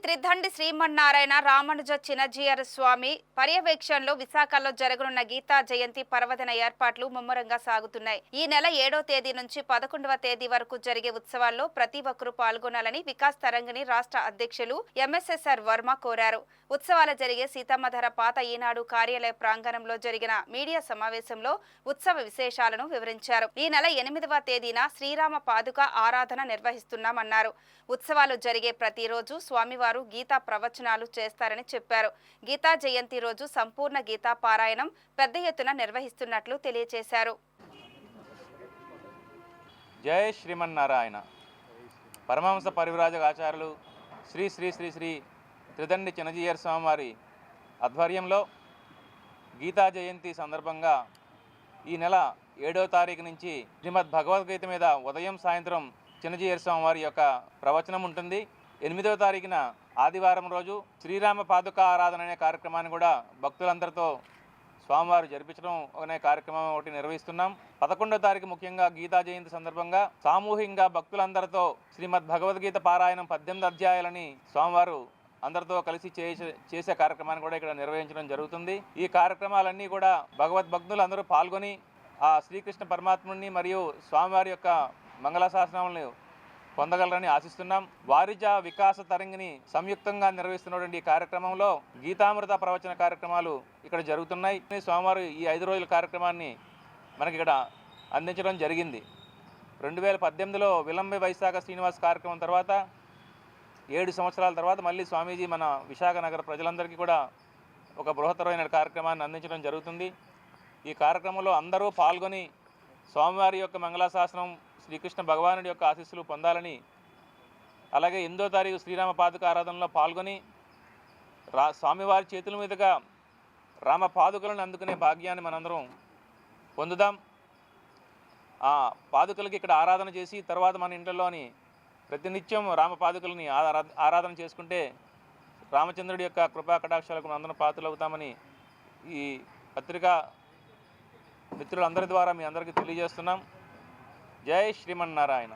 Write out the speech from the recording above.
త్రిదండి శ్రీమన్నారాయణ రామానుజ చినజీయర్ స్వామి పర్యవేక్షణలో విశాఖలో జరగనున్న గీతా జయంతి పర్వదిన ఏర్పాట్లు ముమ్మరంగా సాగుతున్నాయి. ఈ నెల 7వ తేదీ నుంచి 11వ తేదీ వరకు జరిగే ఉత్సవాల్లో ప్రతి ఒక్కరూ పాల్గొనాలని వికాస్ తరంగిణి రాష్ట్ర అధ్యక్షులు ఎంఎస్ఎస్ఆర్ వర్మ కోరారు. ఉత్సవాలు జరిగే సీతమ్మధర పాత ఈనాడు కార్యాలయ ప్రాంగణంలో జరిగిన మీడియా సమావేశంలో ఉత్సవ విశేషాలను వివరించారు. ఈ నెల 8వ తేదీన శ్రీరామ పాదుక ఆరాధన నిర్వహిస్తున్నామన్నారు. ఉత్సవాలు జరిగే ప్రతిరోజు స్వామివారు గీతా ప్రవచనాలు చేస్తారని చెప్పారు. గీతా జయంతి రోజు సంపూర్ణ గీతా పారాయణం పెద్ద ఎత్తున నిర్వహిస్తున్నట్లు తెలియజేశారు. జై శ్రీమన్నారాయణ. పరమహంస పరివ్రాజక ఆచార్యులు శ్రీ శ్రీ శ్రీ శ్రీ త్రిదండి చినజీయర్ స్వామివారి ఆధ్వర్యంలో గీతా జయంతి సందర్భంగా ఈ నెల 7వ తారీఖు నుంచి శ్రీమద్ భగవద్గీత మీద ఉదయం సాయంత్రం చినజీయర్ స్వామివారి యొక్క ప్రవచనం ఉంటుంది. 8వ తారీఖున ఆదివారం రోజు శ్రీరామ పాదుక ఆరాధన అనే కార్యక్రమాన్ని కూడా భక్తులందరితో స్వామివారు జరిపించడం అనే కార్యక్రమం ఒకటి నిర్వహిస్తున్నాం. 11వ తారీఖు ముఖ్యంగా గీతా జయంతి సందర్భంగా సామూహికంగా భక్తులందరితో శ్రీమద్ భగవద్గీత పారాయణం 18 అధ్యాయాలని స్వామివారు అందరితో కలిసి చేసే కార్యక్రమాన్ని కూడా ఇక్కడ నిర్వహించడం జరుగుతుంది. ఈ కార్యక్రమాలన్నీ కూడా భగవద్భక్తులు అందరూ పాల్గొని ఆ శ్రీకృష్ణ పరమాత్ముడిని మరియు స్వామివారి యొక్క మంగళాశాసనాలను పొందగలరని ఆశిస్తున్నాం. వారిజ వికాస తరంగిణి సంయుక్తంగా నిర్వహిస్తున్నటువంటి ఈ కార్యక్రమంలో గీతామృత ప్రవచన కార్యక్రమాలు ఇక్కడ జరుగుతున్నాయి. స్వామివారు ఈ 5 రోజుల కార్యక్రమాన్ని మనకి ఇక్కడ అందించడం జరిగింది. 2018లో విలంబి వైశాఖ శ్రీనివాస్ కార్యక్రమం తర్వాత 7 సంవత్సరాల తర్వాత మళ్ళీ స్వామీజీ మన విశాఖ నగర ప్రజలందరికీ కూడా ఒక బృహత్తరమైన కార్యక్రమాన్ని అందించడం జరుగుతుంది. ఈ కార్యక్రమంలో అందరూ పాల్గొని స్వామివారి యొక్క మంగళాశాసనం శ్రీకృష్ణ భగవానుడి యొక్క ఆశీస్సులు పొందాలని, అలాగే 8వ తారీఖు శ్రీరామ పాదుక ఆరాధనలో పాల్గొని స్వామివారి చేతుల మీదుగా రామ పాదుకలను అందుకునే భాగ్యాన్ని మనందరం పొందుదాం. ఆ పాదుకలకి ఇక్కడ ఆరాధన చేసి తర్వాత మన ఇంట్లోని ప్రతినిత్యం రామ పాదుకలని ఆరాధన చేసుకుంటే రామచంద్రుడి యొక్క కృపా కటాక్షాలకు అందరం పాత్రలవుతామని ఈ పత్రికా మిత్రులందరి ద్వారా మీ అందరికీ తెలియజేస్తున్నాం. జై శ్రీమన్నారాయణ.